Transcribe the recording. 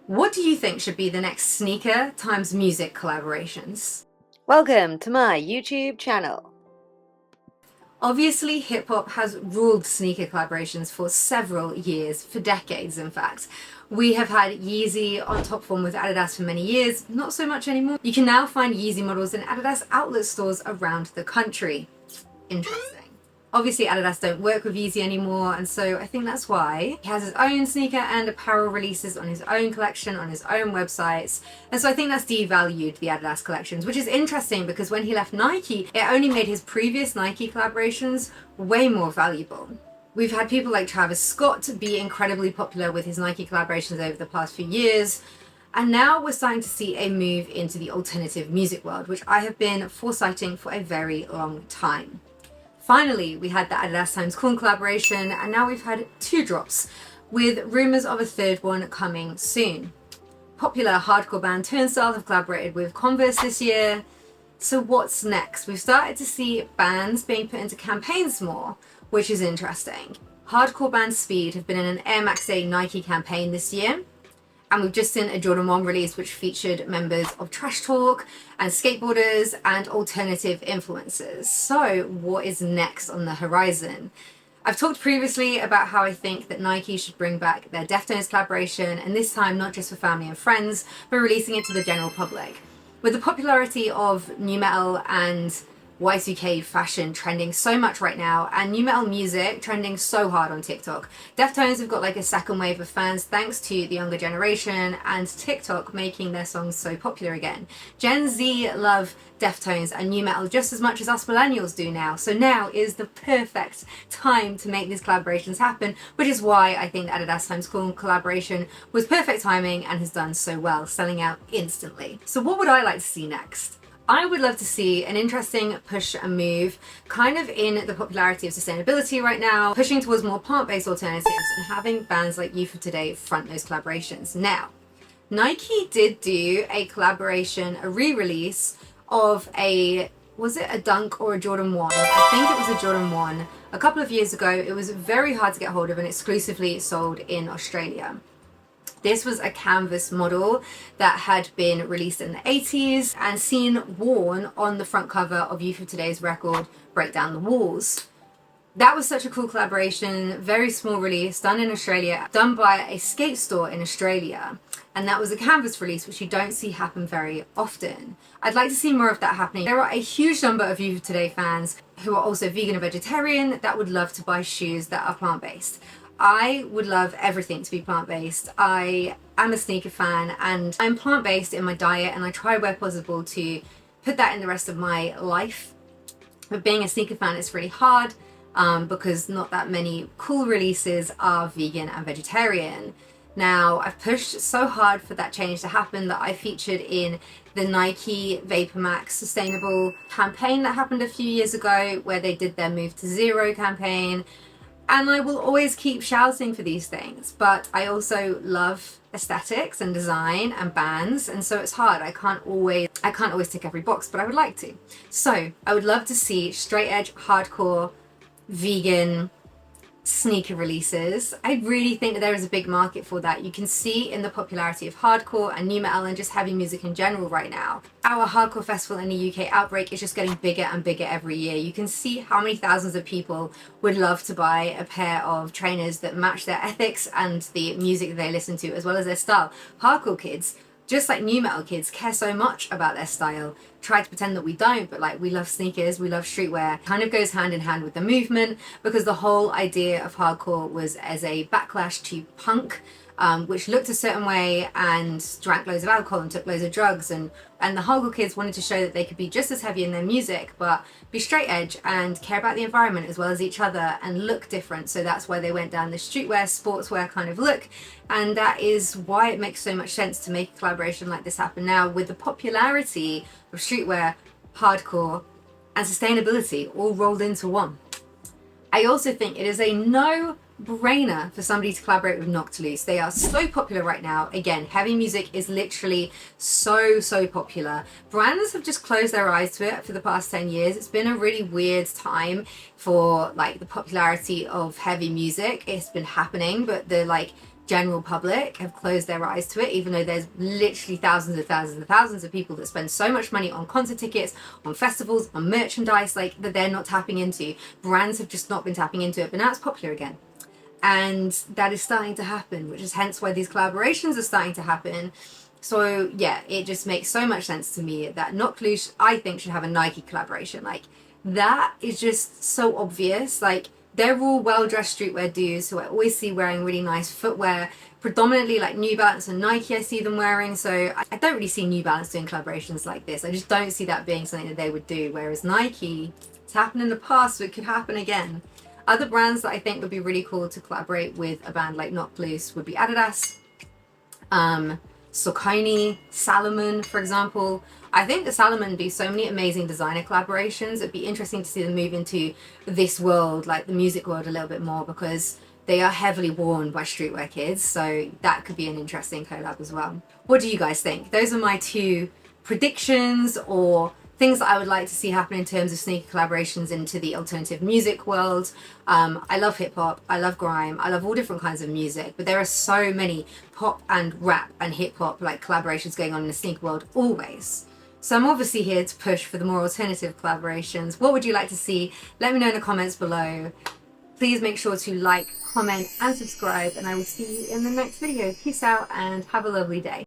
What do you think should be the next sneaker times music collaborations? Welcome to my YouTube channel. Obviously, hip hop has ruled sneaker collaborations for several years, for decades in fact. We have had Yeezy on top form with Adidas for many years, not so much anymore. You can now find Yeezy models in Adidas outlet stores around the country. Interesting. Obviously, Adidas don't work with Yeezy anymore, and so I think that's why he has his own sneaker and apparel releases on his own collection, on his own websites. And so I think that's devalued the Adidas collections, which is interesting because when he left Nike, it only made his previous Nike collaborations way more valuable. We've had people like Travis Scott be incredibly popular with his Nike collaborations over the past few years. And now we're starting to see a move into the alternative music world, which I have been foresighting for a very long time. Finally, we had the Adidas Times Corn collaboration, and now we've had two drops, with rumours of a third one coming soon. Popular hardcore band Turnstile have collaborated with Converse this year. So what's next? We've started to see bands being put into campaigns more, which is interesting. Hardcore band Speed have been in an Air Max Day Nike campaign this year. And we've just seen a Jordan 1 release which featured members of Trash Talk and skateboarders and alternative influencers. So what is next on the horizon? I've talked previously about how I think that Nike should bring back their Deftones collaboration, and this time not just for family and friends, but releasing it to the general public. With the popularity of nu metal and Y2K fashion trending so much right now, and nu metal music trending so hard on TikTok, Deftones have got like a second wave of fans thanks to the younger generation and TikTok making their songs so popular again. Gen Z love Deftones and nu metal just as much as us millennials do now, so now is the perfect time to make these collaborations happen, which is why I think the Adidas Times Corn collaboration was perfect timing and has done so well, selling out instantly. So what would I like to see next? I would love to see an interesting push and move kind of in the popularity of sustainability right now, pushing towards more plant-based alternatives and having bands like Youth of Today front those collaborations. Now, Nike did do a collaboration, a re-release of was it a Dunk or a Jordan 1? I think it was a Jordan 1 a couple of years ago. It was very hard to get hold of and exclusively sold in Australia. This was a canvas model that had been released in the 80s and seen worn on the front cover of Youth of Today's record, Break Down the Walls. That was such a cool collaboration, very small release, done in Australia, done by a skate store in Australia. And that was a canvas release, which you don't see happen very often. I'd like to see more of that happening. There are a huge number of Youth of Today fans who are also vegan and vegetarian that would love to buy shoes that are plant-based. I would love everything to be plant-based. I am a sneaker fan and I'm plant-based in my diet, and I try where possible to put that in the rest of my life. But being a sneaker fan is really hard because not that many cool releases are vegan and vegetarian. Now, I've pushed so hard for that change to happen that I featured in the Nike Vapor Max Sustainable campaign that happened a few years ago, where they did their Move to Zero campaign. And I will always keep shouting for these things, but I also love aesthetics and design and bands, and so it's hard. I can't always tick every box, but I would like to. So I would love to see straight edge, hardcore, vegan sneaker releases. I really think that there is a big market for that. You can see in the popularity of hardcore and nu metal and just heavy music in general right now. Our hardcore festival in the UK, Outbreak, is just getting bigger and bigger every year. You can see how many thousands of people would love to buy a pair of trainers that match their ethics and the music that they listen to, as well as their style. Hardcore kids, just like nu metal kids, care so much about their style. Try to pretend that we don't, but like, we love sneakers, we love streetwear. Kind of goes hand in hand with the movement, because the whole idea of hardcore was as a backlash to punk, which looked a certain way and drank loads of alcohol and took loads of drugs, and the hardcore kids wanted to show that they could be just as heavy in their music but be straight edge and care about the environment as well as each other and look different. So that's why they went down the streetwear, sportswear kind of look, and that is why it makes so much sense to make a collaboration like this happen now, with the popularity of streetwear, hardcore and sustainability all rolled into one. I also think it is a no-brainer for somebody to collaborate with Noctilus. They are so popular right now. Again, heavy music is literally so popular. Brands have just closed their eyes to it for the past 10 years. It's been a really weird time for like the popularity of heavy music. It's been happening, but the general public have closed their eyes to it, even though there's literally thousands and thousands and thousands of people that spend so much money on concert tickets, on festivals, on merchandise, like that they're not tapping into. Brands have just not been tapping into it, but now it's popular again. And that is starting to happen, which is hence why these collaborations are starting to happen. So yeah, it just makes so much sense to me that Not Plus, I think, should have a Nike collaboration. Like, that is just so obvious. Like, they're all well-dressed streetwear dudes who I always see wearing really nice footwear, predominantly like New Balance and Nike I see them wearing. So I don't really see New Balance doing collaborations like this. I just don't see that being something that they would do. Whereas Nike, it's happened in the past, so it could happen again. Other brands that I think would be really cool to collaborate with a band like Not Plus would be Adidas, Saucony, Salomon, for example. I think that Salomon do so many amazing designer collaborations. It'd be interesting to see them move into this world, like the music world, a little bit more, because they are heavily worn by streetwear kids. So that could be an interesting collab as well. What do you guys think? Those are my two predictions, or things that I would like to see happen in terms of sneaker collaborations into the alternative music world. I love hip hop, I love grime, I love all different kinds of music, but there are so many pop and rap and hip hop like collaborations going on in the sneaker world always. So I'm obviously here to push for the more alternative collaborations. What would you like to see? Let me know in the comments below. Please make sure to like, comment and subscribe, and I will see you in the next video. Peace out and have a lovely day.